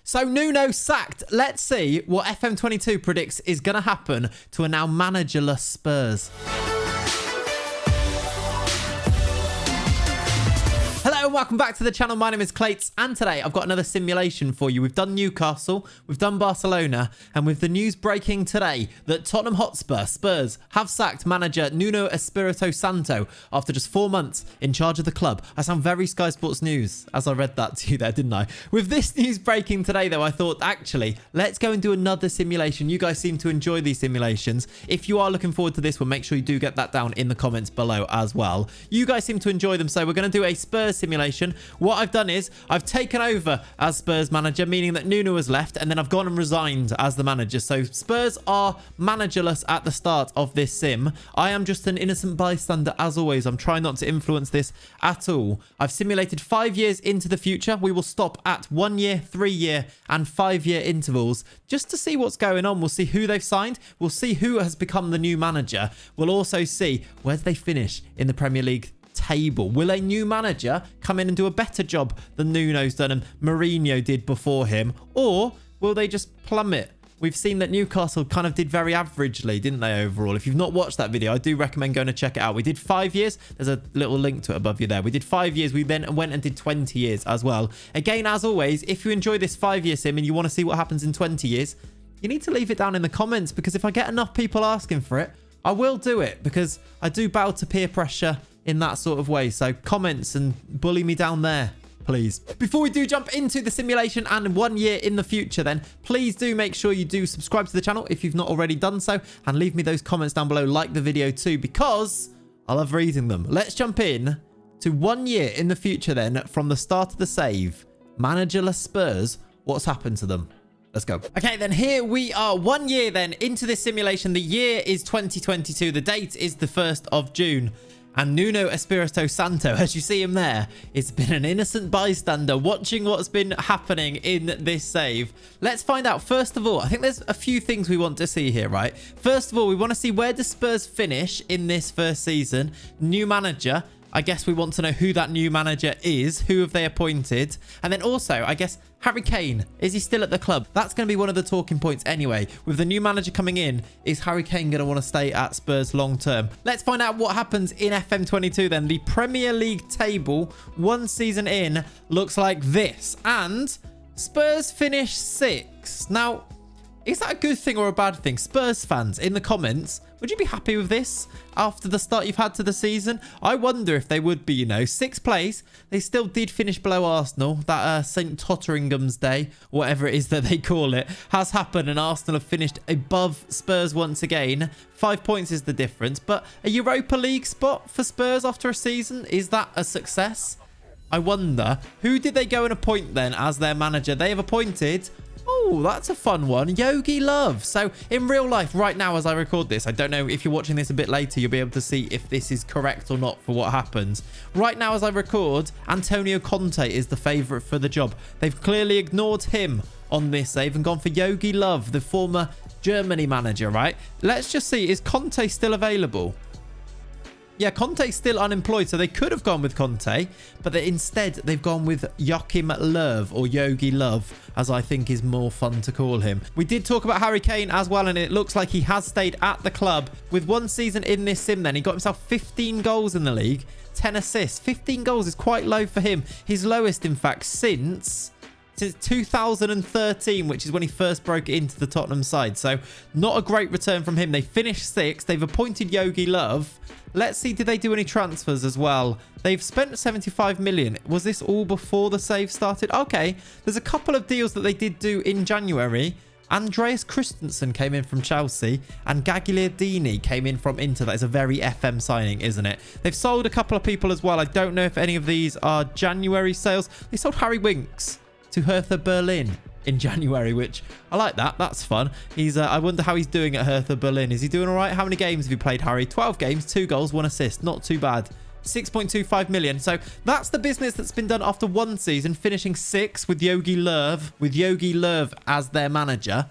So Nuno sacked. Let's see what FM22 predicts is going to happen to a now managerless Spurs. Hello and welcome back to the channel. My name is Clayts and today I've got another simulation for you. We've done Newcastle, we've done Barcelona, and with the news breaking today that Tottenham Hotspur, Spurs, have sacked manager Nuno Espirito Santo after just 4 months in charge of the club. I sound very Sky Sports News as I read that to you there, didn't I? With this news breaking today though, I thought actually, let's go and do another simulation. You guys seem to enjoy these simulations. If you are looking forward to this one, make sure you do get that down in the comments below as well. You guys seem to enjoy them, so we're going to do a Spurs simulation. What I've done is I've taken over as Spurs manager, meaning that Nuno has left, and then I've gone and resigned as the manager. So Spurs are managerless at the start of this sim. I am just an innocent bystander as always. I'm trying not to influence this at all. I've simulated 5 years into the future. We will stop at 1 year, 3 year and 5 year intervals just to see what's going on. We'll see who they've signed. We'll see who has become the new manager. We'll also see where they finish in the Premier League table. Will a new manager come in and do a better job than Nuno's done and Mourinho did before him, or will they just plummet? We've seen that Newcastle kind of did very averagely, didn't they, overall? If you've not watched that video, I do recommend going to check it out. We did 5 years. There's a little link to it above you there. We did 5 years. We then went and did 20 years as well. Again, as always, if you enjoy this 5-year sim and you want to see what happens in 20 years, you need to leave it down in the comments, because if I get enough people asking for it, I will do it, because I do bow to peer pressure in that sort of way. So comments and bully me down there, please. Before we do jump into the simulation and 1 year in the future, then please do make sure you do subscribe to the channel if you've not already done so, and leave me those comments down below. Like the video too, because I love reading them. Let's jump in to 1 year in the future then, from the start of the save. Managerless Spurs, what's happened to them? Let's go. Okay, then here we are 1 year then into this simulation. The year is 2022. The date is the 1st of June. And Nuno Espirito Santo, as you see him there, has been an innocent bystander watching what's been happening in this save. Let's find out. First of all, I think there's a few things we want to see here, right? First of all, we want to see where does Spurs finish in this first season. New manager. I guess we want to know who that new manager is. Who have they appointed? And then also, I guess, Harry Kane. Is he still at the club? That's going to be one of the talking points anyway. With the new manager coming in, is Harry Kane going to want to stay at Spurs long term? Let's find out what happens in FM22 then. The Premier League table, 1 season in, looks like this. And Spurs finish 6th. Now, is that a good thing or a bad thing? Spurs fans, in the comments, would you be happy with this after the start you've had to the season? I wonder if they would be, you know. 6th place. They still did finish below Arsenal. That St. Totteringham's Day, whatever it is that they call it, has happened, and Arsenal have finished above Spurs once again. 5 points is the difference. But a Europa League spot for Spurs after a season, is that a success? I wonder. Who did they go and appoint then as their manager? They have appointed... Oh, that's a fun one. Yogi Love. So in real life right now as I record this, I don't know if you're watching this a bit later, you'll be able to see if this is correct or not for what happens. Right now as I record, Antonio Conte is the favourite for the job. They've clearly ignored him on this save and gone for Yogi Love, the former Germany manager, right? Let's just see. Is Conte still available? Yeah, Conte's still unemployed, so they could have gone with Conte, but instead they've gone with Joachim Löw, or Yogi Love, as I think is more fun to call him. We did talk about Harry Kane as well, and it looks like he has stayed at the club. With 1 season in this sim then, he got himself 15 goals in the league, 10 assists. 15 goals is quite low for him. His lowest, in fact, since 2013, which is when he first broke into the Tottenham side. So not a great return from him. They finished 6th. They've appointed Yogi Love. Let's see, did they do any transfers as well? They've spent 75 million. Was this all before the save started? Okay, there's a couple of deals that they did do in January. Andreas Christensen came in from Chelsea and Gagliardini came in from Inter. That is a very FM signing, isn't it? They've sold a couple of people as well. I don't know if any of these are January sales. They sold Harry Winks to Hertha Berlin in January, which I like that. That's fun. He's I wonder how he's doing at Hertha Berlin. Is he doing all right? How many games have you played, Harry? 12 games, 2 goals, 1 assist. Not too bad. 6.25 million. So that's the business that's been done after 1 season, finishing 6th with Yogi Löw as their manager.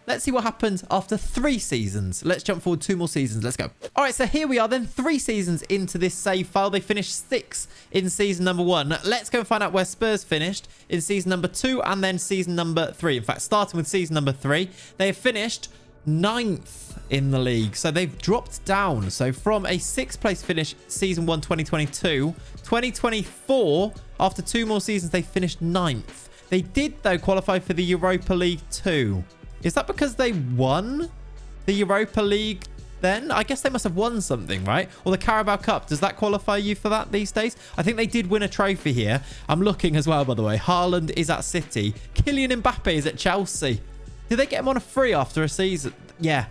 let's see what happens after 3 seasons. Let's jump forward 2 more seasons. Let's go. All right, so here we are then 3 seasons into this save file. They finished 6th in season number 1. Let's go and find out where Spurs finished in season number 2 and then season number 3. In fact, starting with season number 3, they have finished 9th in the league. So they've dropped down. So from a 6th place finish season 1 2022, 2024, after 2 more seasons, they finished 9th. They did, though, qualify for the Europa League 2. Is that because they won the Europa League then? I guess they must have won something, right? Or the Carabao Cup. Does that qualify you for that these days? I think they did win a trophy here. I'm looking as well, by the way. Haaland is at City. Kylian Mbappe is at Chelsea. Did they get him on a free after a season? Yeah.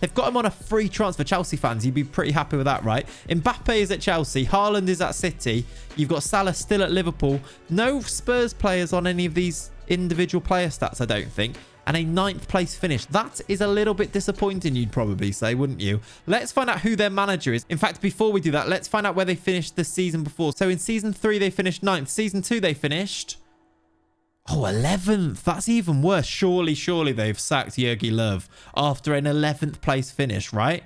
They've got him on a free transfer. Chelsea fans, you'd be pretty happy with that, right? Mbappe is at Chelsea. Haaland is at City. You've got Salah still at Liverpool. No Spurs players on any of these individual player stats, I don't think. And a 9th place finish. That is a little bit disappointing, you'd probably say, wouldn't you? Let's find out who their manager is. In fact, before we do that, let's find out where they finished the season before. So in season 3, they finished 9th. Season 2, they finished... oh, 11th. That's even worse. Surely they've sacked Jurgen Löw after an 11th place finish, right?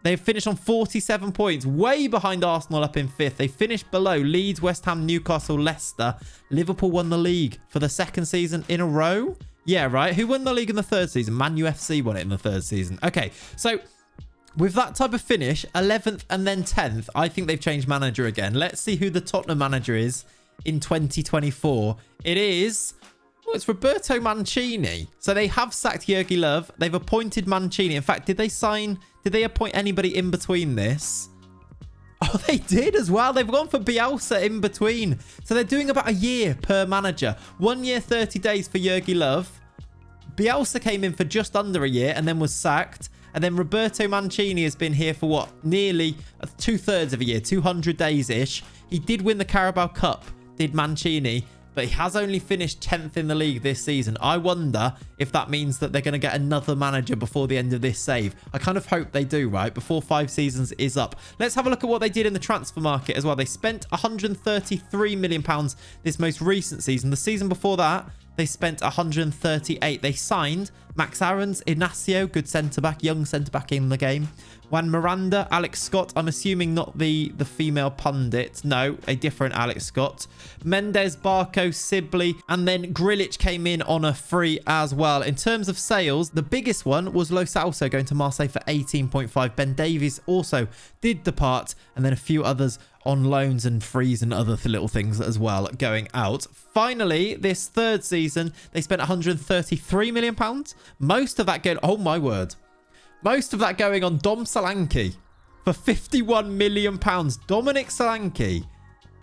They've finished on 47 points, way behind Arsenal up in 5th. They finished below Leeds, West Ham, Newcastle, Leicester. Liverpool won the league for the 2nd season in a row. Yeah, right. Who won the league in the 3rd season? Man U FC won it in the 3rd season. Okay, so with that type of finish, 11th and then 10th, I think they've changed manager again. Let's see who the Tottenham manager is in 2024. It is... oh, it's Roberto Mancini. So they have sacked Jurgen Löw. They've appointed Mancini. In fact, did they appoint anybody in between this? Oh, they did as well. They've gone for Bielsa in between. So they're doing about a year per manager. 1 year, 30 days for Jurgen Löw. Bielsa came in for just under a year and then was sacked. And then Roberto Mancini has been here for what? Nearly 2/3 of a year, 200 days-ish. He did win the Carabao Cup, did Mancini, but he has only finished 10th in the league this season. I wonder if that means that they're going to get another manager before the end of this save. I kind of hope they do, right? Before 5 seasons is up. Let's have a look at what they did in the transfer market as well. They spent £133 million this most recent season. The season before that, they spent 138. They signed Max Aarons, Inacio, good centre-back, young centre-back in the game. Juan Miranda, Alex Scott, I'm assuming not the female pundit. No, a different Alex Scott. Mendes, Barco, Sibley, and then Grilic came in on a free as well. In terms of sales, the biggest one was Lo Celso going to Marseille for 18.5. Ben Davies also did depart, and then a few others on loans and frees and other little things as well going out. Finally, this 3rd season, they spent £133 million. Most of that going... oh, my word. Most of that going on Dom Solanke for £51 million. Dominic Solanke.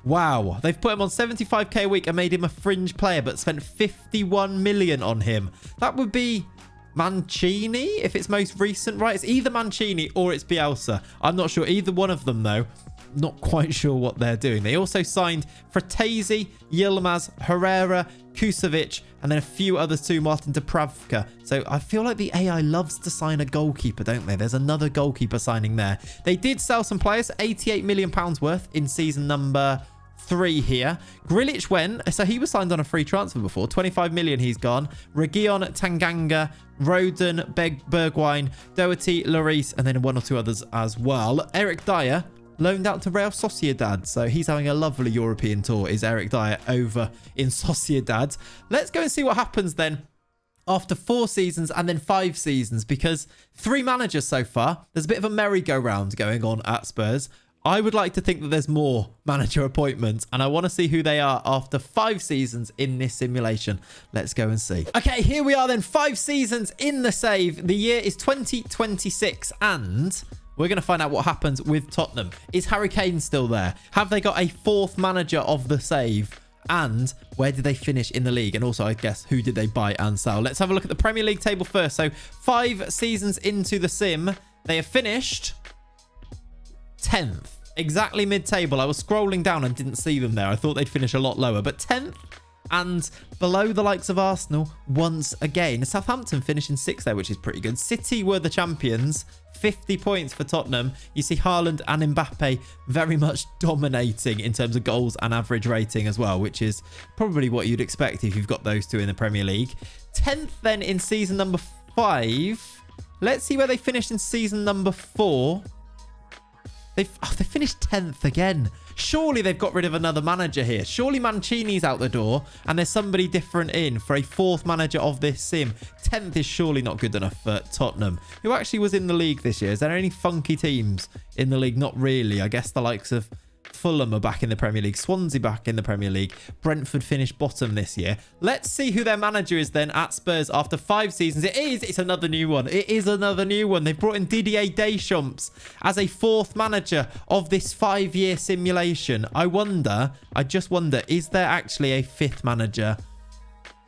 Wow. They've put him on 75k a week and made him a fringe player, but spent 51 million on him. That would be Mancini if it's most recent, right? It's either Mancini or it's Bielsa. I'm not sure. Either one of them, though. Not quite sure what they're doing. They also signed Fratesi, Yilmaz, Herrera, Kusovic, and then a few others too, Martin Dubravka. So I feel like the AI loves to sign a goalkeeper, don't they? There's another goalkeeper signing there. They did sell some players, £88 million worth in season number 3 here. Grilic went, so he was signed on a free transfer before. 25 million he's gone. Region, Tanganga, Roden, Bergwijn, Doherty, Lloris, and then 1 or 2 others as well. Eric Dyer loaned out to Real Sociedad. So he's having a lovely European tour, is Eric Dyer over in Sociedad. Let's go and see what happens then after 4 seasons and then 5 seasons, because 3 managers so far. There's a bit of a merry-go-round going on at Spurs. I would like to think that there's more manager appointments, and I want to see who they are after 5 seasons in this simulation. Let's go and see. Okay, here we are then, 5 seasons in the save. The year is 2026, and we're going to find out what happens with Tottenham. Is Harry Kane still there? Have they got a 4th manager of the save? And where did they finish in the league? And also, I guess, who did they buy and sell? Let's have a look at the Premier League table first. So 5 seasons into the sim, they have finished 10th. Exactly mid-table. I was scrolling down and didn't see them there. I thought they'd finish a lot lower. But 10th and below the likes of Arsenal once again. Southampton finishing 6th there, which is pretty good. City were the champions. 50 points for Tottenham. You see Haaland and Mbappe very much dominating in terms of goals and average rating as well, which is probably what you'd expect if you've got those 2 in the Premier League. 10th then in season number 5. Let's see where they finished in season number 4. They finished 10th again. Surely they've got rid of another manager here. Surely Mancini's out the door and there's somebody different in for a 4th manager of this sim. 10th is surely not good enough for Tottenham, who actually was in the league this year. Is there any funky teams in the league? Not really. I guess the likes of Fulham are back in the Premier League. Swansea back in the Premier League. Brentford finished bottom this year. Let's see who their manager is then at Spurs after 5 seasons. It's another new one. It is another new one. They've brought in Didier Deschamps as a 4th manager of this 5-year simulation. I just wonder, is there actually a 5th manager?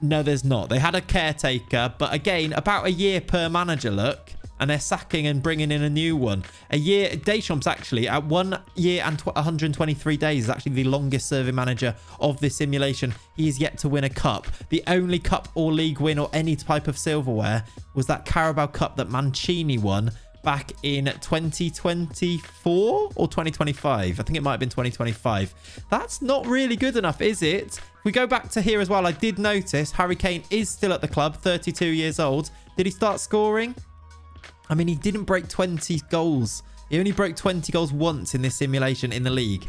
No, there's not. They had a caretaker, but again, about a year per manager, look. And they're sacking and bringing in a new one. A year, Deschamps actually, at 1 year and 123 days, is actually the longest serving manager of this simulation. He is yet to win a cup. The only cup or league win or any type of silverware was that Carabao Cup that Mancini won back in 2024 or 2025. I think it might have been 2025. That's not really good enough, is it? If we go back to here as well, I did notice Harry Kane is still at the club, 32 years old. Did he start scoring? I mean, he didn't break 20 goals. He only broke 20 goals once in this simulation in the league.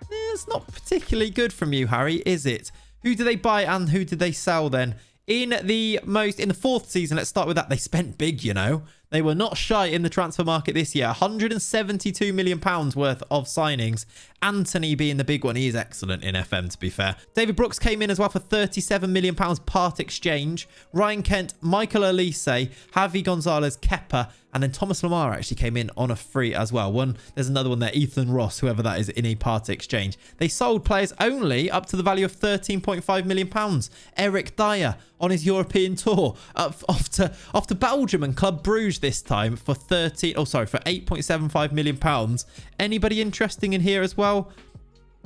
It's not particularly good from you, Harry, is it? Who do they buy and who did they sell then? In the 4th season, let's start with that. They spent big, you know. They were not shy in the transfer market this year. £172 million worth of signings. Anthony being the big one. He is excellent in FM, to be fair. David Brooks came in as well for £37 million part exchange. Ryan Kent, Michael Olise, Javi Gonzalez, Kepa, and then Thomas Lemar actually came in on a free as well. There's another one there, Ethan Ross, whoever that is, in a part exchange. They sold players only up to the value of £13.5 million. Eric Dyer on his European tour off to Belgium and Club Bruges this time for £8.75 million. Anybody interesting in here as well?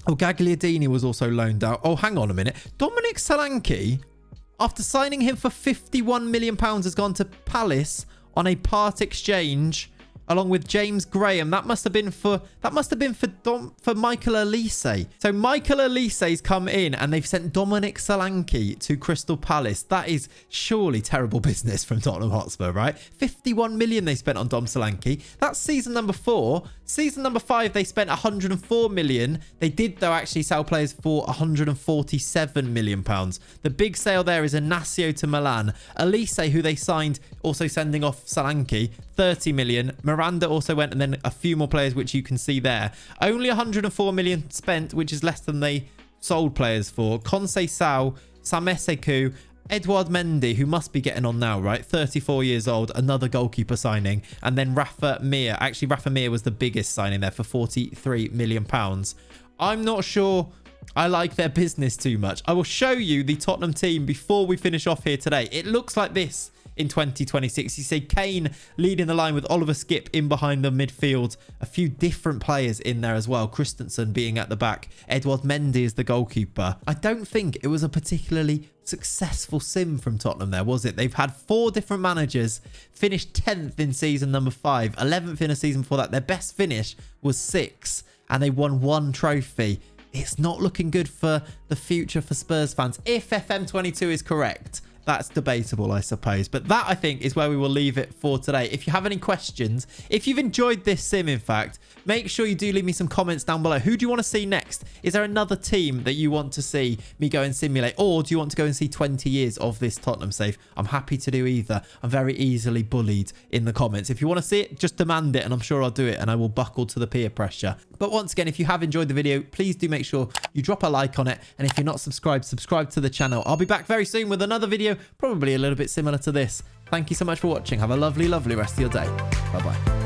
Oh, Gagliardini was also loaned out. Oh, hang on a minute. Dominic Solanke, after signing him for £51 million, has gone to Palace on a part exchange along with James Graham. That must have been for Michael Olise. So Michael Olise's come in and they've sent Dominic Solanke to Crystal Palace. That is surely terrible business from Tottenham Hotspur, right? 51 million they spent on Dom Solanke. That's season number 4. Season number 5, they spent 104 million. They did, though, actually sell players for 147 million pounds. The big sale there is Inacio to Milan. Olise, who they signed, also sending off Solanke, 30 million. Miranda also went, and then a few more players, which you can see there. Only 104 million spent, which is less than they sold players for. Conceição, Sameseku, Edouard Mendy, who must be getting on now, right? 34 years old, another goalkeeper signing. And then Rafa Mir. Actually, Rafa Mir was the biggest signing there for £43 million. I'm not sure I like their business too much. I will show you the Tottenham team before we finish off here today. It looks like this in 2026. You see Kane leading the line with Oliver Skip in behind the midfield. A few different players in there as well. Christensen being at the back. Edouard Mendy is the goalkeeper. I don't think it was a particularly successful sim from Tottenham there, was it? They've had 4 different managers, finished 10th in season number 5, 11th in a season before that. Their best finish was 6, and they won 1 trophy. It's not looking good for the future for Spurs fans. If FM22 is correct, that's debatable, I suppose. But that, I think, is where we will leave it for today. If you have any questions, if you've enjoyed this sim, in fact, make sure you do leave me some comments down below. Who do you want to see next? Is there another team that you want to see me go and simulate? Or do you want to go and see 20 years of this Tottenham save? I'm happy to do either. I'm very easily bullied in the comments. If you want to see it, just demand it, and I'm sure I'll do it, and I will buckle to the peer pressure. But once again, if you have enjoyed the video, please do make sure you drop a like on it. And if you're not subscribed, subscribe to the channel. I'll be back very soon with another video, probably a little bit similar to this. Thank you so much for watching. Have a lovely, lovely rest of your day. Bye-bye.